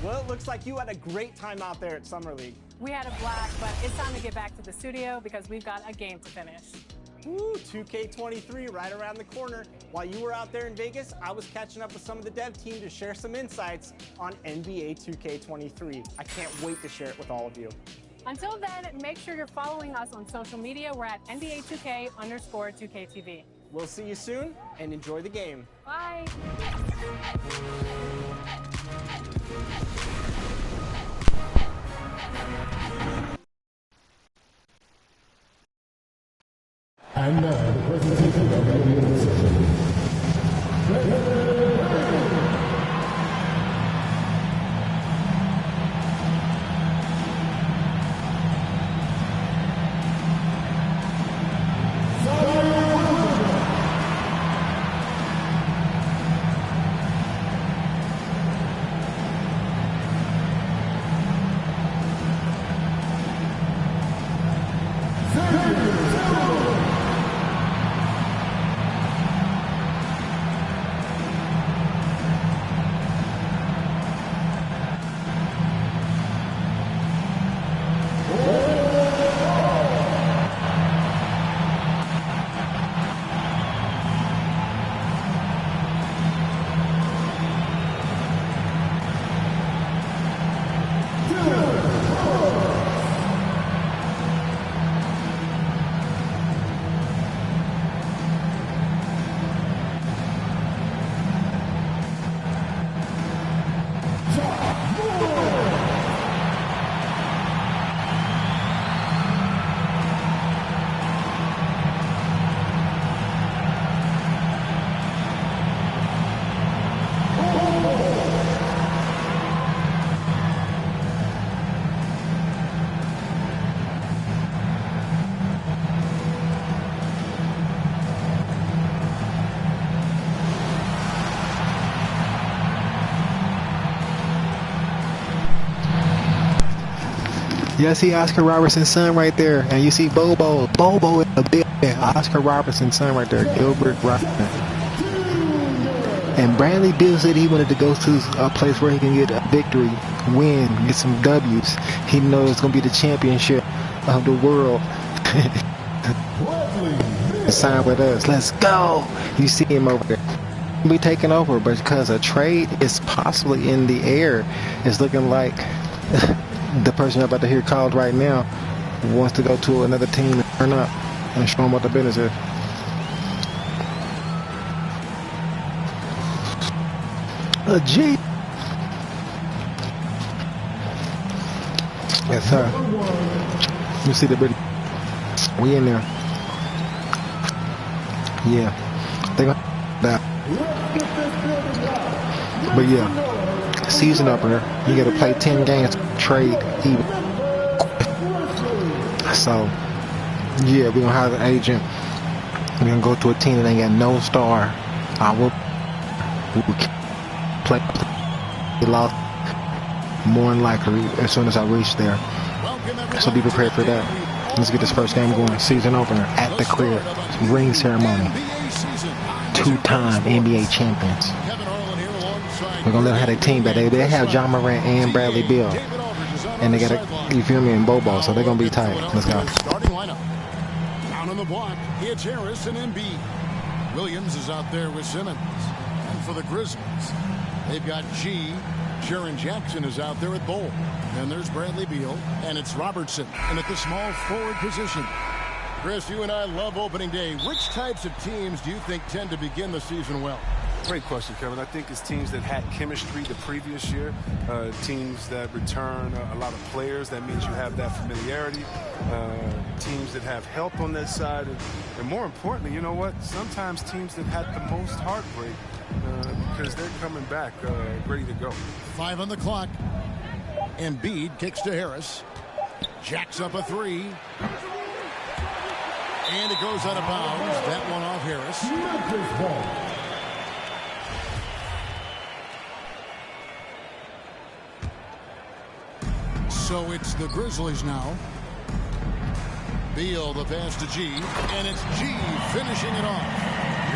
Well, it looks like you had a great time out there at Summer League. We had a blast, but it's time to get back to the studio because we've got a game to finish. Woo, 2K23 right around the corner. While you were out there in Vegas, I was catching up with some of the dev team to share some insights on NBA 2K23. I can't wait to share it with all of you. Until then, make sure you're following us on social media. We're at NBA2K_2KTV. We'll see you soon, and enjoy the game. Bye. And now the presentation of the video session. Yeah, see Oscar Robertson's son right there, and you see Bobo in the big Oscar Robertson's son right there, Gilbert Robertson. And Bradley Beal said he wanted to go to a place where he can get a victory, win, get some W's. He knows it's gonna be the championship of the world. Sign with us, let's go. You see him over there. He'll be taking over, but because a trade is possibly in the air, it's looking like the person you're about to hear called right now wants to go to another team and turn up and show them what the business is. A G. Yes, sir. You see the bit. We in there. Yeah. They gonna that. But yeah. Season opener. You gotta play 10 games to trade even. So yeah, we're gonna have an agent. We're gonna go to a team that ain't got no star. I will play. He lost more than likely as soon as I reach there. So be prepared for that. Let's get this first game going. Season opener at the crib. Ring ceremony. Two-time NBA champions. We're gonna let them have their team back. They have John Morant and Bradley Beal, and they got a, you feel me, in Bobo, so they're gonna be tight. Let's go. Starting lineup. Down on the block, it's Harris and Embiid. Williams is out there with Simmons. And for the Grizzlies, they've got G. Jaren Jackson is out there at Bull. Then there's Bradley Beal, and it's Robertson, and at the small forward position. Chris, you and I love opening day. Which types of teams do you think tend to begin the season well? Great question, Kevin. I think it's teams that had chemistry the previous year, teams that return a lot of players. That means you have that familiarity. Teams that have help on that side. And more importantly, you know what? Sometimes teams that had the most heartbreak because they're coming back ready to go. 5 on the clock. Embiid kicks to Harris. Jacks up a three. And it goes out of bounds. That one off Harris. So it's the Grizzlies now. Beal the pass to G, and it's G finishing it off.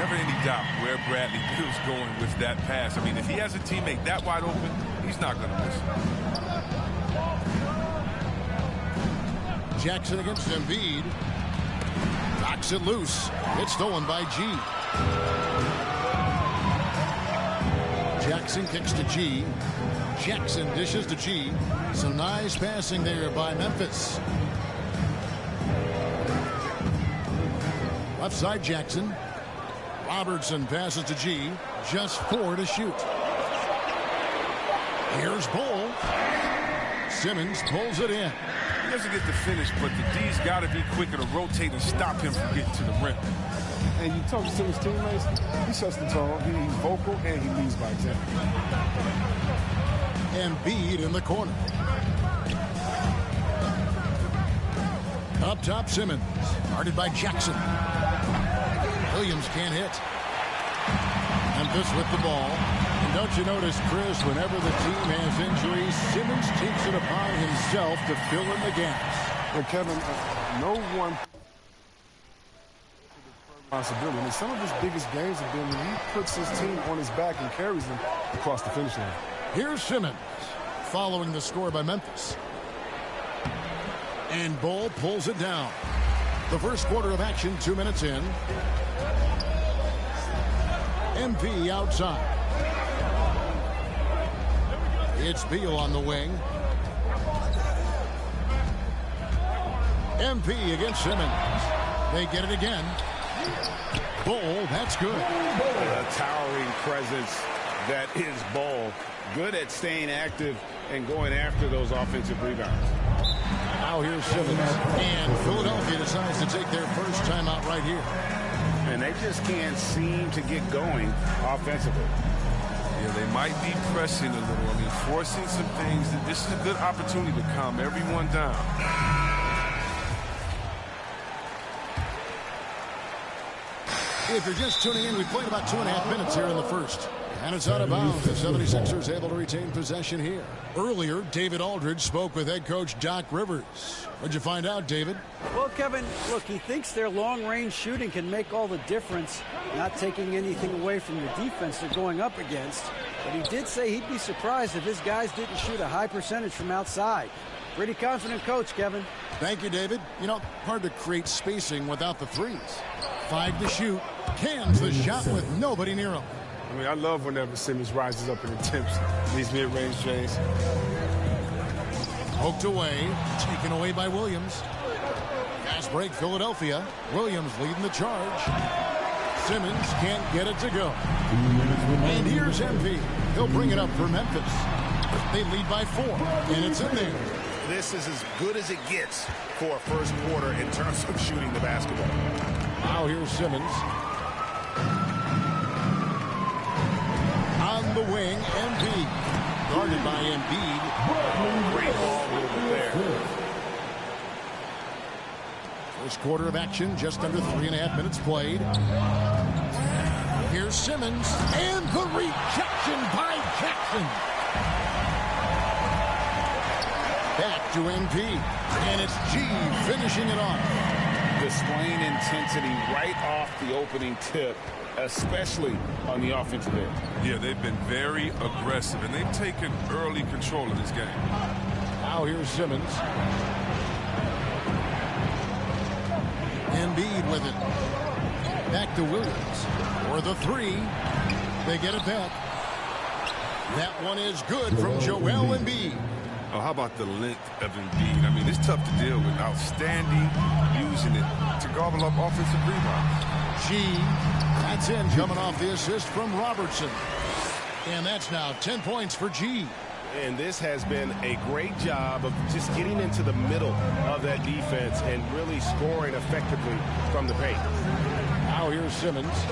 never any doubt where Bradley Bill's going with that pass. I mean, if he has a teammate that wide open, he's not going to miss it. Jackson against Embiid. Knocks it loose. It's stolen by G. Jackson kicks to G. Jackson dishes to G. Some nice passing there by Memphis. Left side Jackson. Robertson passes to G. Just 4 to shoot. Here's Bull. Simmons pulls it in. He doesn't get the finish, but the D's got to be quicker to rotate and stop him from getting to the rim. And you talk to his teammates, he sets the tone. He's vocal and he leads by example. Embiid in the corner. Up top, Simmons. Guarded by Jackson. Williams can't hit. Memphis with the ball. And don't you notice, Chris, whenever the team has injuries, Simmons takes it upon himself to fill in the gaps. And Kevin, no one responsibility. I mean, some of his biggest games have been when he puts his team on his back and carries them across the finish line. Here's Simmons, following the score by Memphis. And Bull pulls it down. The first quarter of action, 2 minutes in. MP outside. It's Beal on the wing. MP against Simmons. They get it again. Bull, that's good. A towering presence that is Bull. Good at staying active and going after those offensive rebounds. Now here's Simmons. And Philadelphia decides to take their first timeout right here. And they just can't seem to get going offensively. Yeah, they might be pressing a little. I mean, forcing some things. This is a good opportunity to calm everyone down. If you're just tuning in, we played about 2.5 minutes here in the first. And it's out of bounds. The 76ers able to retain possession here. Earlier, David Aldridge spoke with head coach Doc Rivers. What'd you find out, David? Well, Kevin, look, he thinks their long-range shooting can make all the difference, not taking anything away from the defense they're going up against. But he did say he'd be surprised if his guys didn't shoot a high percentage from outside. Pretty confident coach, Kevin. Thank you, David. You know, hard to create spacing without the threes. 5 to shoot. Cans the shot with nobody near him. I mean, I love whenever Simmons rises up and attempts these mid-range jays. Poked away, taken away by Williams. Fast break, Philadelphia. Williams leading the charge. Simmons can't get it to go. And here's MP. He'll bring it up for Memphis. They lead by 4, and it's in there. This is as good as it gets for a first quarter in terms of shooting the basketball. Now here's Simmons. On the wing, Embiid. Guarded by Embiid. Great ball movement there. First quarter of action, just under 3.5 minutes played. Here's Simmons. And the rejection by Jackson. Back to MP. And it's G finishing it off. Displaying intensity right off the opening tip, especially on the offensive end. Yeah, they've been very aggressive, and they've taken early control of this game. Now here's Simmons. Embiid with it. Back to Williams. For the 3. They get it back. That one is good from Joel Embiid. Oh, how about the length of Embiid? I mean, it's tough to deal with. Outstanding, using it to gobble up offensive rebounds. G, that's in, coming off the assist from Robertson. And that's now 10 points for G. And this has been a great job of just getting into the middle of that defense and really scoring effectively from the paint. Now here's Simmons.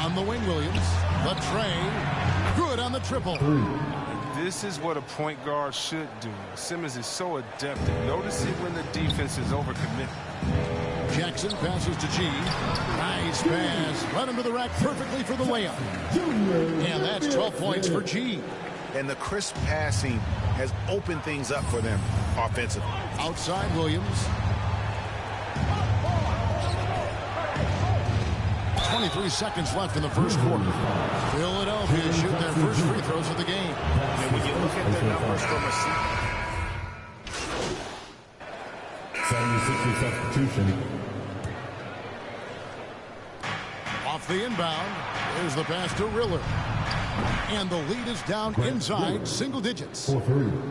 On the wing, Williams. The tray. Good on the triple. This is what a point guard should do. Simmons is so adept at noticing when the defense is overcommitted. Jackson passes to G. Nice pass. Run him to the rack perfectly for the layup. And that's 12 points for G. And the crisp passing has opened things up for them offensively. Outside Williams. 23 seconds left in the first quarter. Philadelphia shoot their first free throws of the game. And when you look at their numbers from a 76er substitution. Off the inbound, there's the pass to Riller. And the lead is down inside single digits.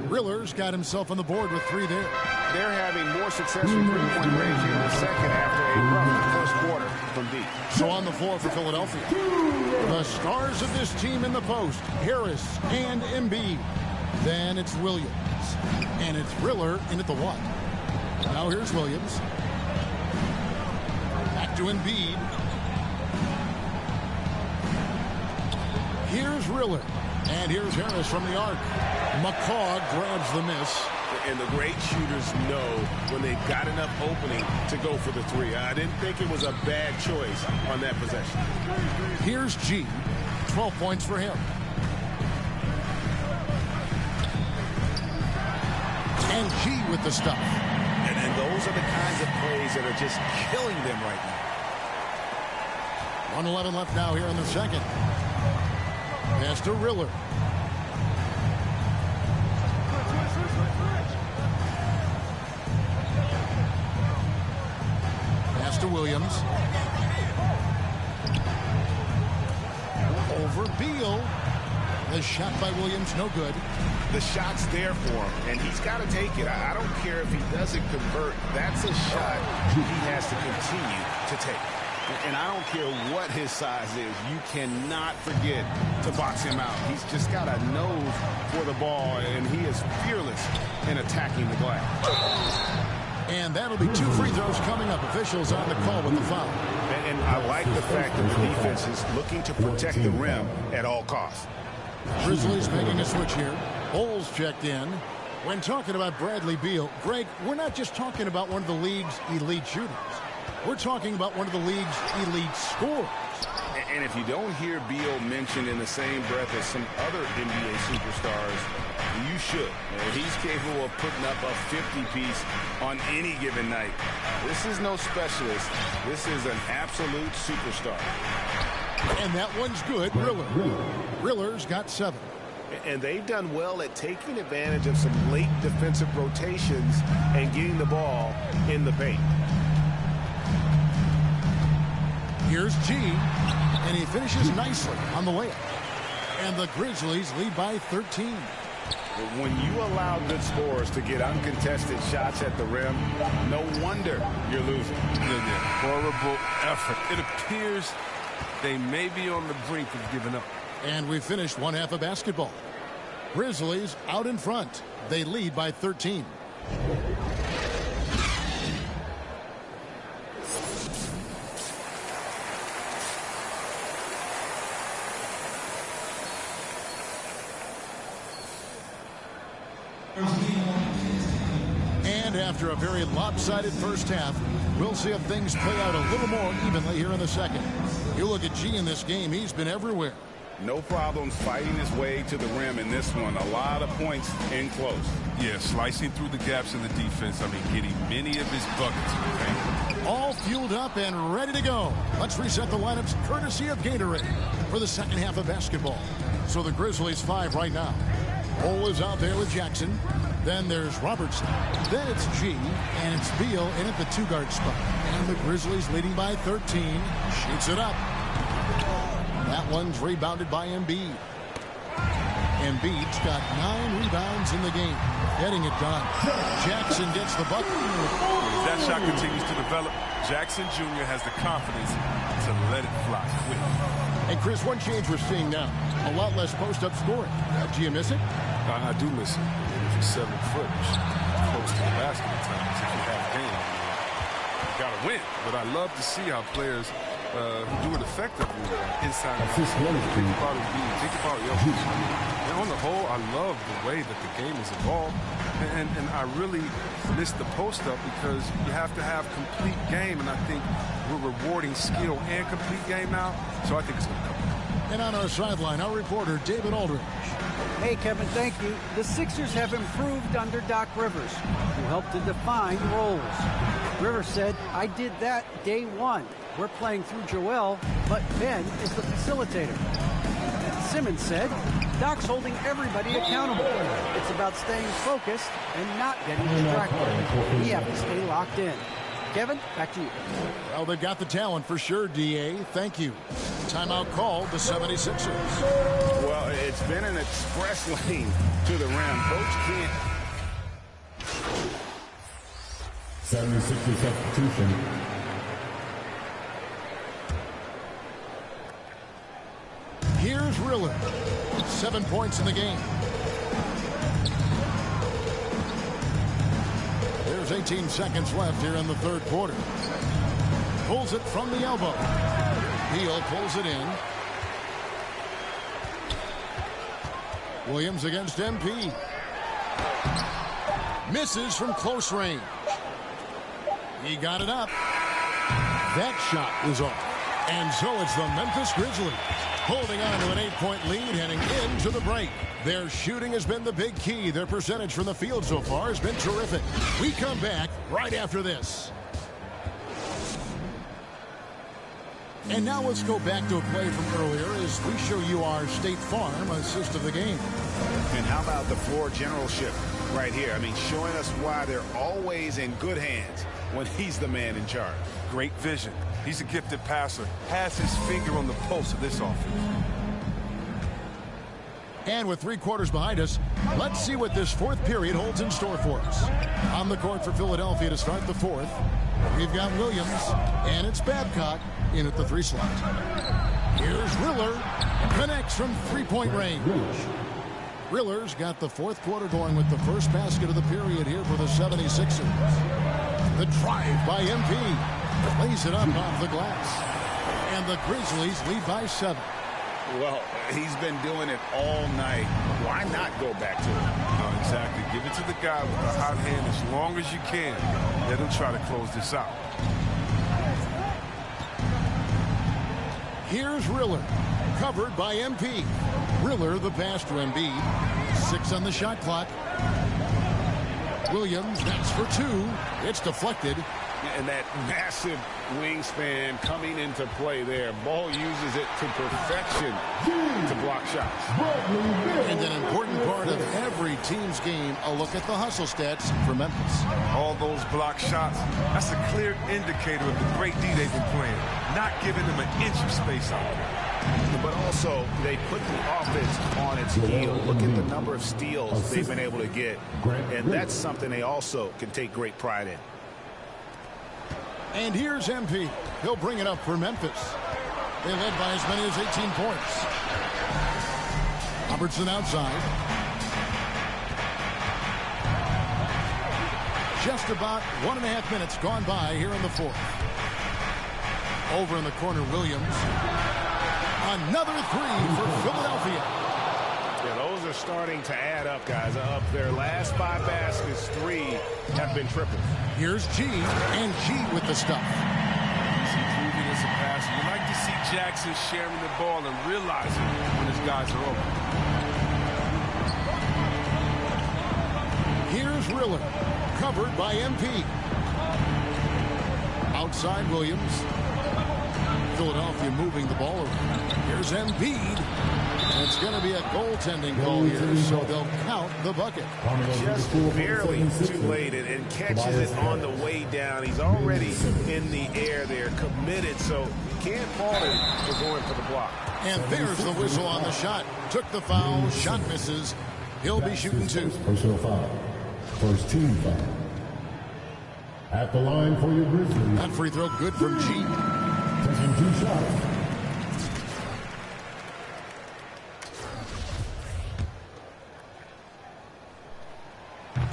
Riller's got himself on the board with 3 there. They're having more success with three-point range in the second after a rough first quarter from deep. So on the floor for Philadelphia, the stars of this team in the post, Harris and Embiid. Then it's Williams. And it's Riller in at the 1. Now here's Williams. Back to Embiid. Here's Riller. And here's Harris from the arc. McCaw grabs the miss. And the great shooters know when they've got enough opening to go for the 3. I didn't think it was a bad choice on that possession. Here's G. 12 points for him. And G with the stuff. And those are the kinds of plays that are just killing them right now. 1:11 left now here in the second. Pass to Riller. Pass to Williams. Over Beal. The shot by Williams, no good. The shot's there for him, and he's got to take it. I don't care if he doesn't convert. That's a shot he has to continue to take. And I don't care what his size is. You cannot forget to box him out. He's just got a nose for the ball, and he is fearless in attacking the glass. And that'll be 2 free throws coming up. Officials on the call with the foul. And I like the fact that the defense is looking to protect the rim at all costs. Grizzlies making a switch here. Bulls checked in. When talking about Bradley Beal, Greg, we're not just talking about one of the league's elite shooters. We're talking about one of the league's elite scorers. And if you don't hear Beal mentioned in the same breath as some other NBA superstars, you should. He's capable of putting up a 50-piece on any given night. This is no specialist. This is an absolute superstar. And that one's good. Riller's got 7. And they've done well at taking advantage of some late defensive rotations and getting the ball in the paint. Here's G, and he finishes nicely on the layup. And the Grizzlies lead by 13. When you allow good scorers to get uncontested shots at the rim, no wonder you're losing. Horrible effort. It appears they may be on the brink of giving up. And we finished one half of basketball. Grizzlies out in front. They lead by 13. And after a very lopsided first half, we'll see if things play out a little more evenly here in the second. You look at G in this game, he's been everywhere. No problems fighting his way to the rim in this one. A lot of points in close. Yeah, slicing through the gaps in the defense. I mean, getting many of his buckets. Okay? All fueled up and ready to go. Let's reset the lineups courtesy of Gatorade for the second half of basketball. So the Grizzlies 5 right now. Cole is out there with Jackson. Then there's Robertson. Then it's G, and it's Beal in at the 2-guard spot. And the Grizzlies leading by 13. Shoots it up. That one's rebounded by Embiid. Embiid's got 9 rebounds in the game. Getting it done. Jackson gets the bucket. As that shot continues to develop, Jackson Jr. has the confidence to let it fly quick. And Chris, one change we're seeing now. A lot less post-up scoring. Do you miss it? I do miss it. If you're 7 foot, close to the basket at times. If you have a game, you got to win. But I love to see how players who do it effectively inside. Think about Jokic. And on the whole, I love the way that the game has evolved. And I really miss the post-up because you have to have complete game. And I think we're rewarding skill and complete game now. So I think it's going to come. And on our sideline, our reporter, David Aldridge. Hey, Kevin, thank you. The Sixers have improved under Doc Rivers, who helped to define roles. Rivers said, I did that day one. we're playing through Joel, but Ben is the facilitator. Simmons said, Doc's holding everybody accountable. It's about staying focused and not getting distracted. We have to stay locked in. Kevin, back to you. Well, they've got the talent for sure, D.A. Thank you. Timeout called the 76ers. Well, it's been an express lane to the rim. Coach can't. 76er substitution. Here's Riller. 7 points in the game. There's 18 seconds left here in the third quarter. Pulls it from the elbow. Beal pulls it in. Williams against MP. Misses from close range. He got it up. That shot is off. And so it's the Memphis Grizzlies holding on to an 8-point lead heading into the break. Their shooting has been the big key. Their percentage from the field so far has been terrific. We come back right after this. And now let's go back to a play from earlier as we show you our State Farm assist of the game. And how about the floor generalship right here? I mean, showing us why they're always in good hands when he's the man in charge. Great vision. He's a gifted passer. Has his finger on the pulse of this offense. And with 3 quarters behind us, let's see what this fourth period holds in store for us. On the court for Philadelphia to start the fourth, we've got Williams, and it's Babcock in at the 3 slot. Here's Riller, connects from 3-point range. Riller's got the fourth quarter going with the first basket of the period here for the 76ers. The drive by MP, lays it up off the glass. And the Grizzlies lead by 7. Well, he's been doing it all night. Why not go back to it? Exactly. Give it to the guy with the hot hand as long as you can. Let him try to close this out. Here's Riller, covered by MP. Riller the pass to Embiid. 6 on the shot clock. Williams, that's for 2. It's deflected. And that massive wingspan coming into play there. Ball uses it to perfection to block shots. And an important part of every team's game, a look at the hustle stats for Memphis. All those block shots, that's a clear indicator of the great D they've been playing. Not giving them an inch of space out there. But also, they put the offense on its heel. Look at the number of steals they've been able to get. And that's something they also can take great pride in. And here's MP. He'll bring it up for Memphis. They led by as many as 18 points. Robertson outside. Just about 1.5 minutes gone by here in the fourth. Over in the corner, Williams. Another 3 for Philadelphia. Yeah, those are starting to add up, guys. Up their last 5 baskets, 3 have been tripled. Here's G, and G with the stuff. He's improving as a passer. You like to see Jackson sharing the ball and realizing when his guys are open. Here's Riller, covered by MP. Outside Williams. Philadelphia moving the ball around. Here's Embiid. It's going to be a goaltending call here, so they'll count the bucket. Just barely too late and catches it on the way down. He's already in the air there, committed, so can't fault him for going for the block. And there's the whistle on the shot. Took the foul, shot misses. He'll be shooting 2. Personal foul. First team foul. At the line for your Grizzlies. That free throw good from G. Taking 2 shots.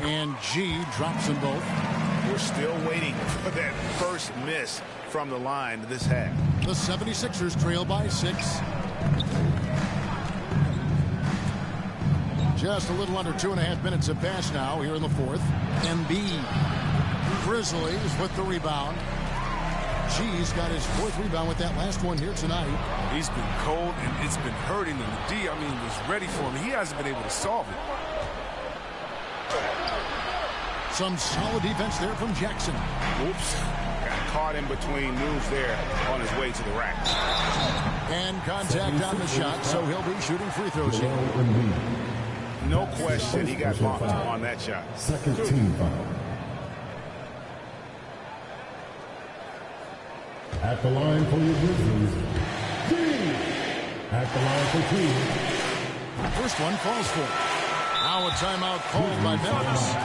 And G drops them both. We're still waiting for that first miss from the line this half. The 76ers trail by 6. Just a little under 2.5 minutes have passed now here in the fourth. Embiid. Grizzlies with the rebound. G's got his 4th rebound with that last one here tonight. He's been cold and it's been hurting him. The D, was ready for him. He hasn't been able to solve it. Some solid defense there from Jackson. Oops. Got caught in between moves there on his way to the rack. And contact on the shot, so he'll be shooting free throws here. No question, he got bumped on that shot. Second team foul. At the line for your Grizzlies, G. At the line for two. First one falls for. Now a timeout called by Memphis.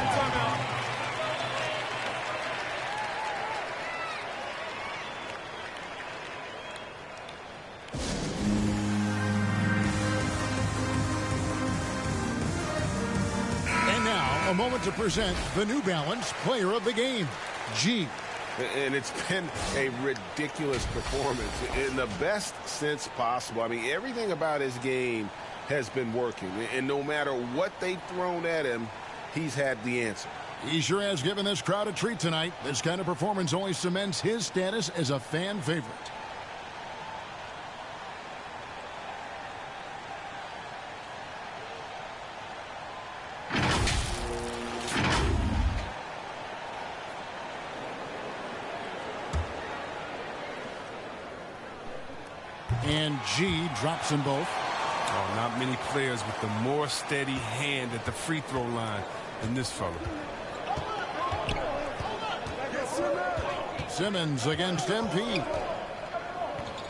And now a moment to present the New Balance Player of the Game, G. And it's been a ridiculous performance in the best sense possible. I mean, everything about his game has been working. And no matter what they've thrown at him, he's had the answer. He sure has given this crowd a treat tonight. This kind of performance only cements his status as a fan favorite. And G drops them both. Oh, not many players with the more steady hand at the free throw line than this fella. Simmons against MP.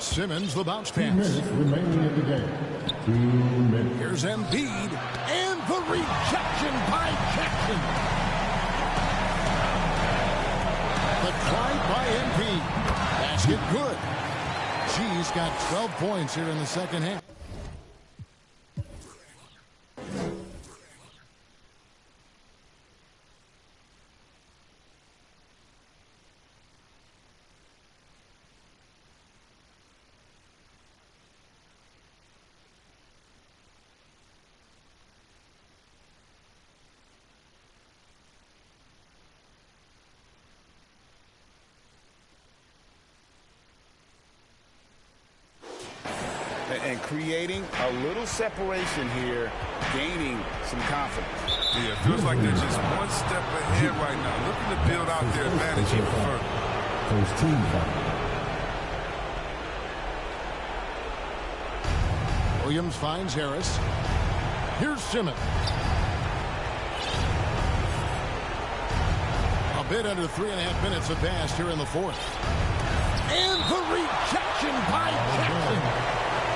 Simmons the bounce 2 pass. minutes remaining in the game. 2 minutes. Here's Embiid and the rejection by Jackson. The drive by MP. Basket good. G's got 12 points here in the second half. And creating a little separation here, gaining some confidence. Yeah, it feels like they're just one step ahead right now, looking to build out their advantage even further. First team foul. Williams finds Harris. Here's Simmons. A bit under 3.5 minutes have passed here in the fourth. And the rejection by Jackson.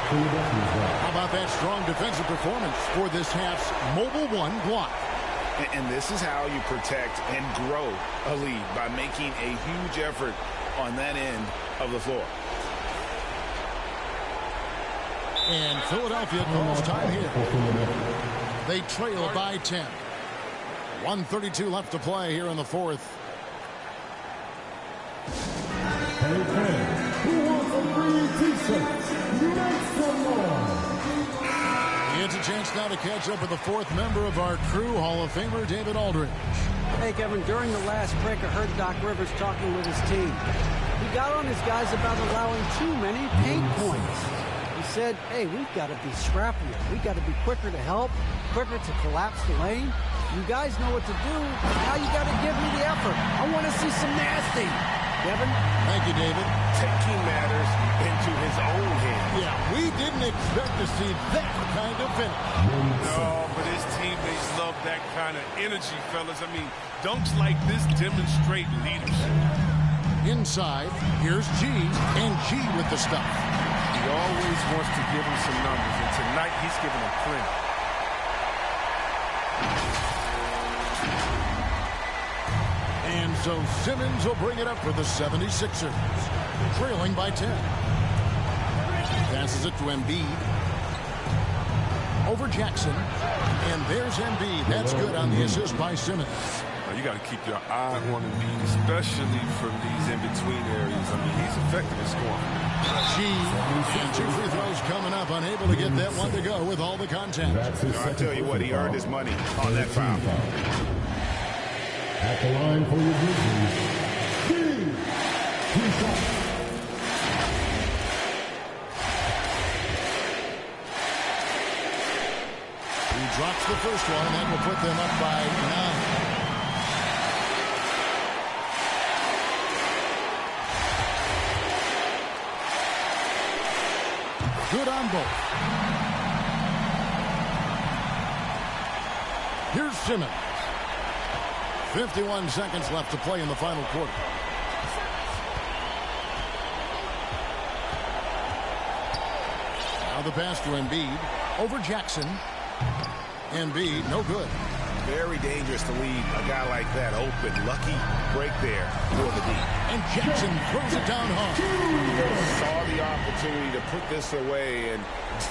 How about that strong defensive performance for this half's Mobile One block? And this is how you protect and grow a lead, by making a huge effort on that end of the floor. And Philadelphia calls time here. They trail by 10. 1:32 left to play here in the fourth. Hey fans, who wants a free t-shirt? Make some noise. It's a chance now to catch up with the fourth member of our crew, Hall of Famer David Aldridge. Hey, Kevin, during the last break, I heard Doc Rivers talking with his team. He got on his guys about allowing too many paint points. He said, hey, we've got to be scrappier. We've got to be quicker to help, quicker to collapse the lane. You guys know what to do. Now you got to give me the effort. I want to see some nasty. Kevin? Thank you, David. Taking matters into his own hands. Yeah, we didn't expect to see that kind of finish. No, but his teammates love that kind of energy, fellas. I mean, dunks like this demonstrate leadership. Inside, here's G, and G with the stuff. He always wants to give him some numbers, and tonight he's giving him plenty. And so Simmons will bring it up for the 76ers, trailing by 10. Passes it to Embiid. Over Jackson. And there's Embiid. That's good on the assist by Simmons. You got to keep your eye on Embiid, especially from these in-between areas. I mean, he's effective at scoring. G, and 2 free throws coming up, unable to get that one to go with all the contact. I tell you what, he earned his money on that foul. At the line for your Grizzlies, G. He drops the first one, and that will put them up by 9. Good on both. Here's Simmons. 51 seconds left to play in the final quarter. Now the pass to Embiid. Over Jackson. Embiid, no good. Very dangerous to leave a guy like that open. Lucky break there for the D. And Jackson throws it down hard. Saw the opportunity to put this away and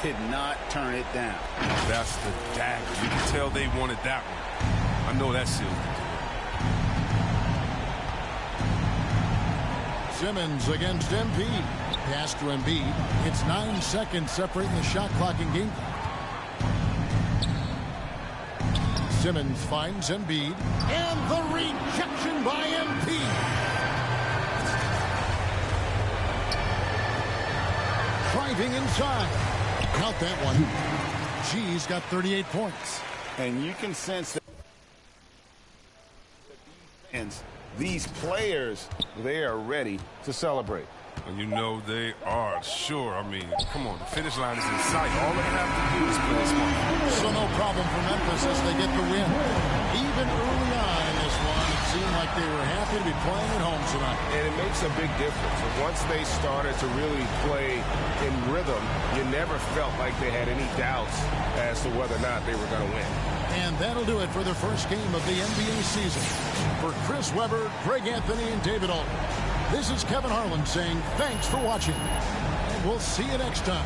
did not turn it down. That's the dagger. You can tell they wanted that one. I know that seals the deal. Simmons against Embiid. Pass to Embiid. It's 9 seconds separating the shot clock and game clock. Simmons finds Embiid. And the rejection by Embiid. Driving inside. Count that one. G's got 38 points. And you can sense that these players, they are ready to celebrate. And you know they are, sure. I mean, come on, the finish line is in sight. All they have to do is play smart. So no problem for Memphis as they get the win. Even early on in this one, it seemed like they were happy to be playing at home tonight. And it makes a big difference. And once they started to really play in rhythm, you never felt like they had any doubts as to whether or not they were going to win. And that'll do it for the first game of the NBA season. For Chris Webber, Greg Anthony, and David Alden, this is Kevin Harlan saying thanks for watching. And we'll see you next time.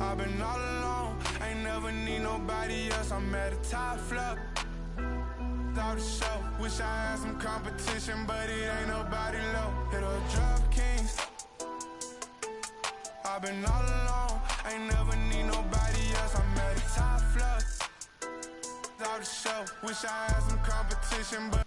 I've been all alone, ain't never need nobody else. I'm at a top flop, out the show. Wish I had some competition, but it ain't nobody low. Hit a drop kings. I've been all alone, ain't never need nobody else. I'm at a top flop, out the show. Wish I had some competition, but